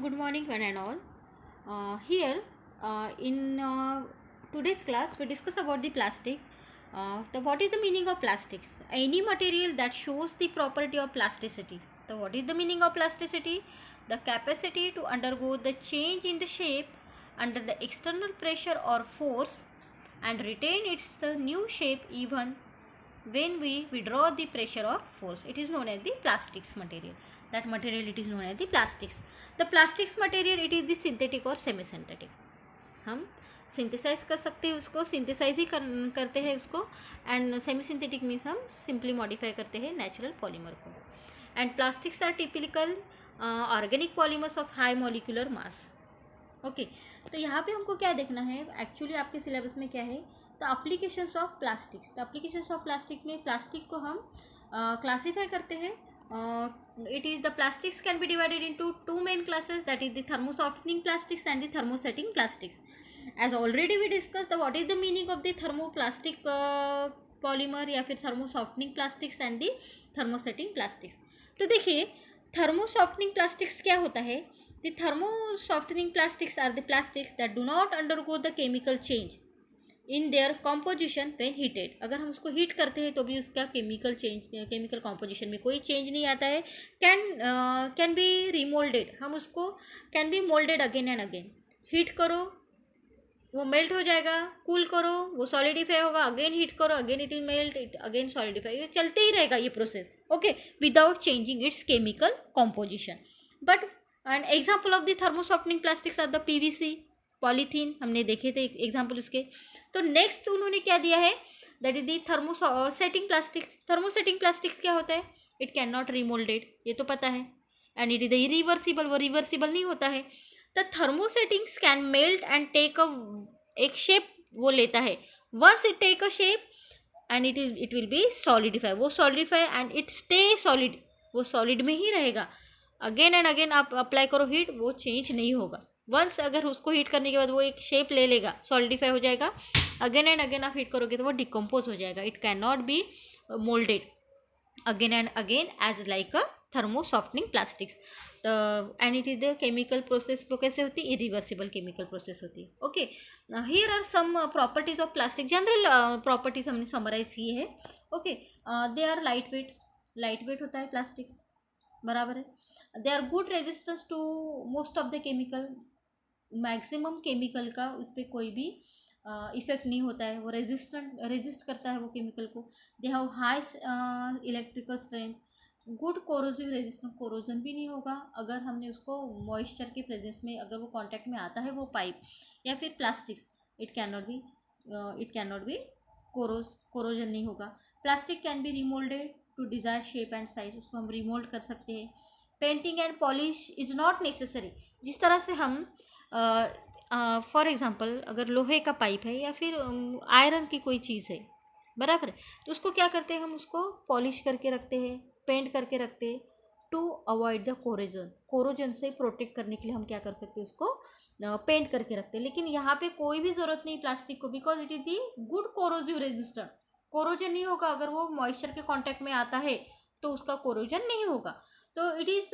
good morning one and all. Here in today's class we discuss about the plastic. What is the meaning of plastics? Any material that shows the property of plasticity. So what is the meaning of plasticity? The capacity to undergo the change in the shape under the external pressure or force and retain its new shape even when we withdraw the pressure or force. It is known as the plastics material. That material it is known as the plastics. The plastics material it is the synthetic और semi synthetic. हम synthesize कर सकते हैं उसको, synthesize ही करते हैं उसको. एंड सेमी सिंथेटिक मीन्स हम सिंपली मॉडिफाई करते हैं नेचुरल पॉलीमर को. And plastics are typical organic polymers of high molecular mass. Okay, तो यहाँ पे हमको क्या देखना है, एक्चुअली आपके सिलेबस में क्या है, the applications of plastics. The applications of plastic में प्लास्टिक को हम क्लासीफाई करते हैं. It is the plastics can be divided into two main classes, that is the thermosoftening plastics and the thermosetting plastics. As already we discuss the what is the meaning of the thermoplastic polymer या फिर thermosoftening plastics and the thermosetting plastics. तो देखिए थर्मोसॉफ्टनिंग plastics क्या होता है. The thermosoftening plastics are the plastics that do not undergo the chemical change in their composition when heated. अगर हम उसको हीट करते हैं तो भी उसका केमिकल कॉम्पोजिशन में कोई चेंज नहीं आता है. कैन बी रिमोल्डेड, हम उसको can be moulded again and again. Heat करो वो मेल्ट हो जाएगा, कूल करो वो सॉलिडिफाई होगा, अगेन हीट करो again it will melt, it again solidify. ये चलते ही रहेगा ये process. Okay, without changing its chemical composition. But and example of the thermosoftening plastics are the PVC, polythene, हमने देखे थे एग्जाम्पल उसके. तो नेक्स्ट उन्होंने क्या दिया है, that is the thermosetting plastics. Thermosetting plastics क्या होता है, इट कैन नॉट रिमोल्डेड, ये तो पता है. And it is the irreversible, वो रिवर्सिबल नहीं होता है. The thermosettings can melt and take एक शेप वो लेता है. Once it take a shape and it will be solidify, वो solidify and it stay solid, वो सॉलिड में ही रहेगा. अगेन एंड अगेन आप अप्लाई करो हीट, वो चेंज नहीं होगा. वंस अगर उसको हीट करने के बाद वो एक शेप ले लेगा, सॉलिडिफाई हो जाएगा. अगेन एंड अगेन आप हीट करोगे तो वो डिकम्पोज हो जाएगा. It can not be moulded again and again as like a thermosoftening plastics. And it is the chemical process. वो कैसे होती है, इरिवर्सिबल केमिकल प्रोसेस होती है. Okay, here are some properties of plastic. General properties हमने summarise किए हैं. Okay, they are light weight होता है प्लास्टिक्स, बराबर है. They are good resistance to most of the chemical, maximum chemical का उस पर कोई भी इफेक्ट नहीं होता है. वो रेजिस्ट करता है वो केमिकल को. They have high electrical strength. Good corrosive resistance, corrosion भी नहीं होगा अगर हमने उसको मॉइस्चर के प्रेजेंस में अगर वो कांटेक्ट में आता है वो पाइप या फिर plastics, it can not be corrosion नहीं होगा. Plastic can be remoulded to desire shape and size, उसको हम रिमोल्ड कर सकते हैं. Painting and polish is not necessary. जिस तरह से हम फॉर एग्जांपल अगर लोहे का पाइप है या फिर आयरन की कोई चीज़ है, बराबर है, तो उसको क्या करते हैं, हम उसको पॉलिश करके रखते हैं, पेंट करके रखते हैं टू अवॉइड द कोरोजन से प्रोटेक्ट करने के लिए हम क्या कर सकते हैं, उसको पेंट करके रखते हैं. लेकिन यहाँ पे कोई भी ज़रूरत नहीं प्लास्टिक को, because it is the good corrosive resistant. Corrosion नहीं होगा अगर वो मॉइस्चर के कांटेक्ट में आता है तो उसका कोरोजन नहीं होगा. तो it is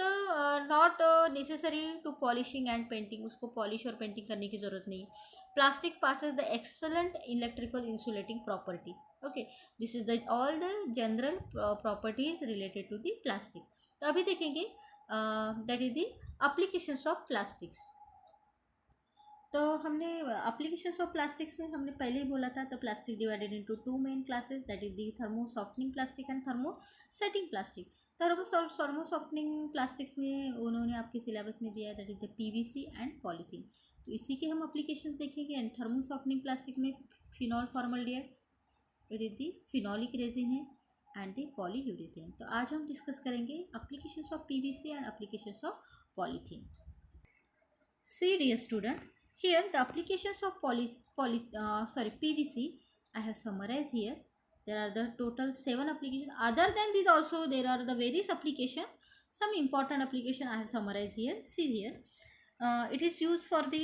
not necessary to polishing and painting, उसको पॉलिश और पेंटिंग करने की ज़रूरत नहीं. Plastic possesses the excellent electrical insulating property. Okay, this is the all the general properties related to the plastic. तो अभी देखेंगे that is the applications of plastics. तो हमने एप्लीकेशंस ऑफ प्लास्टिक्स में हमने पहले ही बोला था, तो plastic divided into two main classes, that is the thermosoftening plastic and thermosetting plastic. Thermosoftening plastics में उन्होंने आपके सिलेबस में दिया है, that is the PVC and polythene. तो इसी के हम एप्लीकेशन देखेंगे. एंड थर्मोसॉफ्टनिंग प्लास्टिक में phenol formaldehyde, it is the phenolic resin है, एंड दी पॉलीयूरेथेन. तो आज हम डिस्कस करेंगे applications of PVC and applications of polythene. See dear student, here the applications of PVC I have summarized here. There are the total 7 applications. Other than this also there are the various applications. Some important application I have summarized here. See here, it is used for the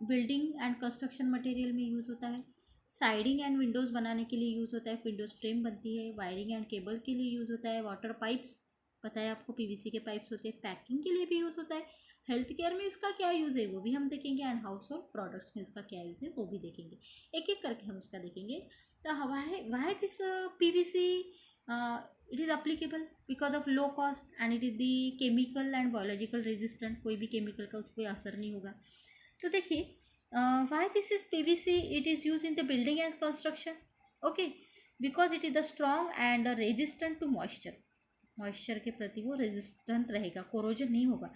building and construction material में use होता है. Siding and Windows बनाने के लिए use होता है, Windows frame बनती है. वायरिंग एंड केबल के लिए यूज़ होता है. वाटर पाइप्स पता है आपको पीवीसी के पाइप्स होते हैं, पैकिंग के लिए भी यूज़ होता है। हेल्थ केयर में इसका क्या यूज़ है वो भी हम देखेंगे, एंड हाउस होल्ड प्रोडक्ट्स में इसका क्या यूज़ है वो भी देखेंगे। एक एक करके हम उसका देखेंगे। तो why this PVC it is applicable because of low cost and it is the chemical and biological resistant, कोई भी केमिकल का उस पर असर नहीं होगा। तो देखिए why this is PVC, it is use in the building and construction, okay, because it is the strong and resistant to moisture के प्रति वो रेजिस्टेंट रहेगा, कोरोजन नहीं होगा,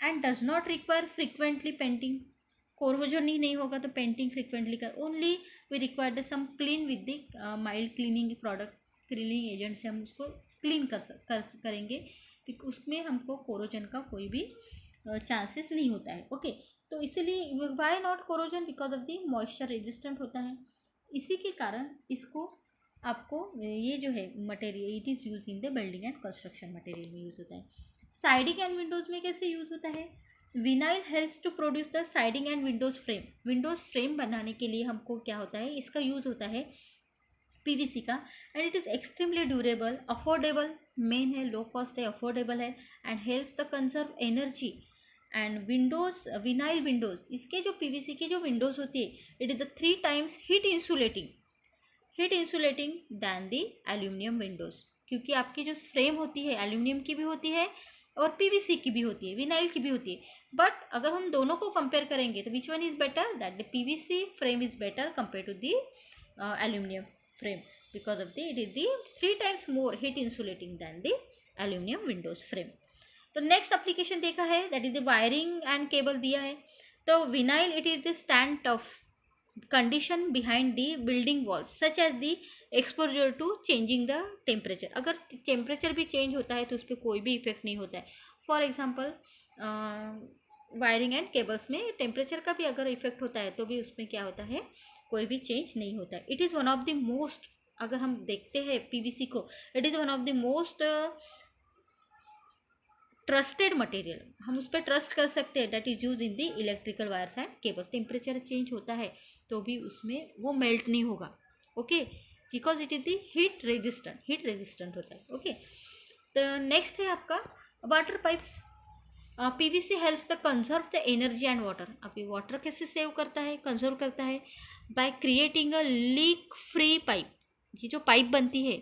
and does not require frequently painting, corrosion ही नहीं होगा तो पेंटिंग फ्रिक्वेंटली कर, only we require the some clean with the mild cleaning product, cleaning agent से हम उसको क्लीन करेंगे, उसमें हमको कोरोजन का कोई भी चांसेस नहीं होता है, ओके। तो इसीलिए why not corrosion, because of the moisture resistant होता है, इसी के कारण इसको आपको ये जो है material it is use in the building and construction material में यूज़ होता है। साइडिंग एंड विंडोज़ में कैसे यूज़ होता है, vinyl helps to produce the siding and windows frame, windows frame बनाने के लिए हमको क्या होता है, इसका यूज़ होता है पीवीसी का, and it is extremely durable, affordable, main है, लो कॉस्ट है, अफोर्डेबल है, and helps the conserve energy. And Windows, vinyl Windows, इसके जो पीवीसी की जो विंडोज़ होती है, it is the 3 times heat insulating than the aluminium Windows, क्योंकि आपकी जो फ्रेम होती है एल्यूमिनियम की भी होती है और पीवीसी की भी होती है, विनाइल की भी होती है, बट अगर हम दोनों को कंपेयर करेंगे तो which one is better, that the PVC frame is better compare to the aluminium frame, because of the it is the 3 times more heat insulating than the aluminium windows frame. तो next application देखा है, that is the wiring and cable दिया है। तो vinyl it is the stand tough condition behind the building walls such as the exposure to changing the temperature, अगर temperature भी change होता है तो उस पर कोई भी इफेक्ट नहीं होता है। For example wiring and cables में टेम्परेचर का भी अगर इफेक्ट होता है तो भी उसमें क्या होता है, कोई भी चेंज नहीं होता है। It is one of the most, अगर हम देखते हैं पीवीसी को, it is one of the most trusted material, हम उस पर ट्रस्ट कर सकते हैं, that is use in the electrical wires and cables. Temperature change होता है तो भी उसमें वो मेल्ट नहीं होगा, okay, because it is the heat resistant होता है, ओके। तो नेक्स्ट है आपका water pipes. PVC helps the conserve the energy and water, अब ये वाटर कैसे सेव करता है, कंजर्व करता है, by creating a leak free pipe. ये जो पाइप बनती है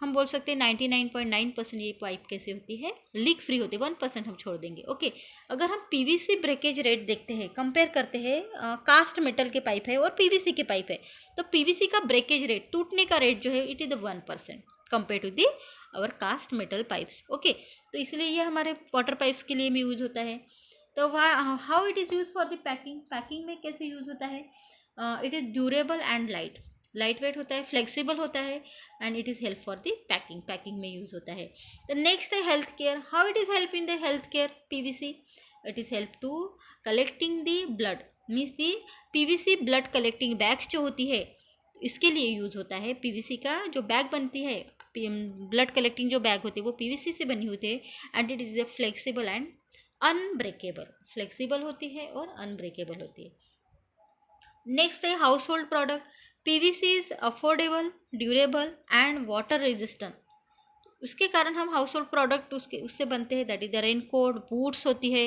हम बोल सकते हैं 99.9% ये पाइप कैसे होती है, लीक फ्री होती है, 1% हम छोड़ देंगे, ओके। अगर हम पीवीसी ब्रेकेज रेट देखते हैं, कंपेयर करते हैं, कास्ट मेटल के पाइप है और पीवीसी के पाइप है, तो पीवीसी का ब्रेकेज रेट, टूटने का रेट जो है, it is the 1% compare to the our cast metal pipes, okay. तो इसलिए ये हमारे वाटर पाइप्स के लिए भी यूज होता है। तो how it is use for the packing में कैसे यूज होता है, it is durable and light weight होता है, फ्लेक्सिबल होता है, and it is help for the packing में यूज़ होता है। द नेक्स्ट है health care, how it is help in the health care PVC, it is help to collecting the blood, means the PVC blood collecting bags जो होती है इसके लिए use होता है। पीवीसी का जो बैग बनती है, ब्लड कलेक्टिंग जो बैग होती है वो पीवीसी से बनी होती है, and it is a flexible and unbreakable, flexible होती है और अनब्रेकेबल होती है। नेक्स्ट है household product, PVC is affordable, durable and water resistant, उसके कारण हम हाउस होल्ड प्रोडक्ट उससे बनते हैं, that is the raincoat, boots होती है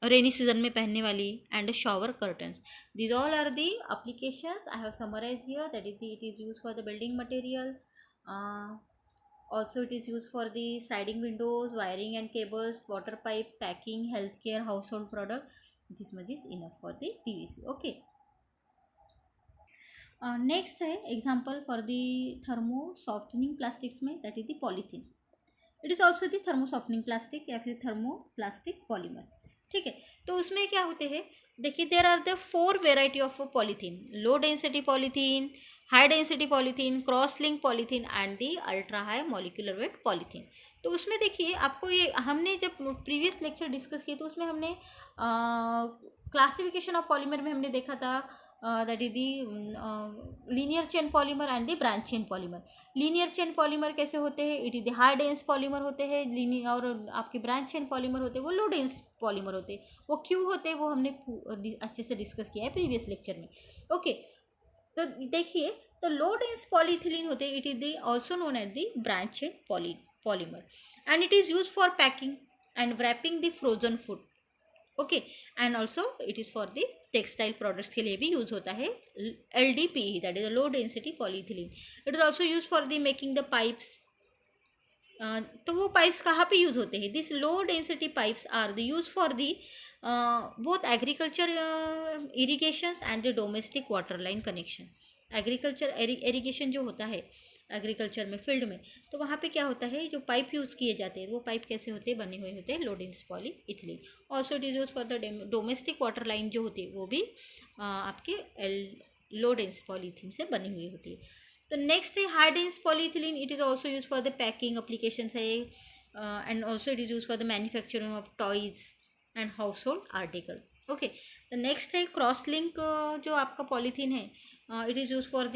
रेनी सीजन में पहनने वाली, and shower curtain. These all are the applications I have summarise here, that is it is use for the building material, also it is used for the siding windows, wiring and cables, water pipes, packing, healthcare, household product. This much is enough for the PVC, okay. Next है example for the thermosoftening plastics में, that is the polythene, it is also the thermosoftening plastic या फिर thermo plastic polymer, ठीक है। तो उसमें क्या होते हैं, देखिए there are the 4 variety of polythene, low density polythene, high density polythene, cross link polythene and the ultra high molecular weight polythene. तो उसमें देखिए आपको ये हमने जब प्रीवियस लेक्चर डिस्कस किए तो उसमें हमने क्लासिफिकेशन ऑफ पॉलीमर में हमने देखा था that is the linear chain polymer and the branch chain polymer. Linear chain polymer कैसे होते हैं, it is the high dense polymer होते हैं, और आपके ब्रांच चेन पॉलीमर होते हैं वो लो डेंस पॉलीमर होते हैं। वो क्यों होते हैं वो हमने अच्छे से डिस्कस किया है प्रीवियस लेक्चर में, ओके। तो देखिए तो low dense polyethylene होते हैं, it is the also known as the branch chain polymer, and it is used for packing and wrapping the frozen food. Okay, and also it is for the textile products के लिए भी use होता है LDPE, that is low density polyethylene. It is also use for the making the pipes. तो वो pipes कहाँ पे use होते हैं? This low density pipes are the use for the both agriculture irrigations and the domestic water line connection. Agriculture irrigation जो होता है agriculture में, फील्ड में, तो वहाँ पे क्या होता है, जो पाइप यूज़ किए जाते हैं वो पाइप कैसे होते हैं, बने हुए होते हैं low dense polyethylene. Also it is use for the domestic water line जो होती है वो भी आपके लो डेंस पॉलीथीन से बनी हुई होती है. तो नेक्स्ट है high dense polyethylene. It is also use for the packing applications है, and also it is use for the manufacturing of toys and household article. Okay, तो नेक्स्ट है क्रॉस लिंक. जो आपका पॉलीथीन है, it is use for the,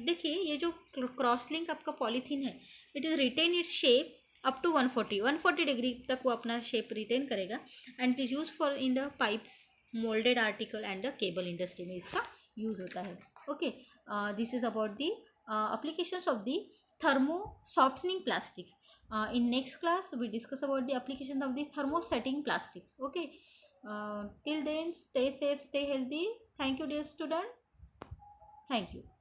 देखिए ये जो cross link आपका पॉलीथीन है, it is retain its shape up to 140 degree तक वो अपना शेप रिटेन करेगा, and it is use for in the pipes, moulded article and the cable industry में इसका यूज़ होता है. Okay, this is about the applications of the thermo softening plastics. In next class we discuss about the application of the thermosetting plastics. Okay, till then stay safe, stay healthy. Thank you dear student. Thank you.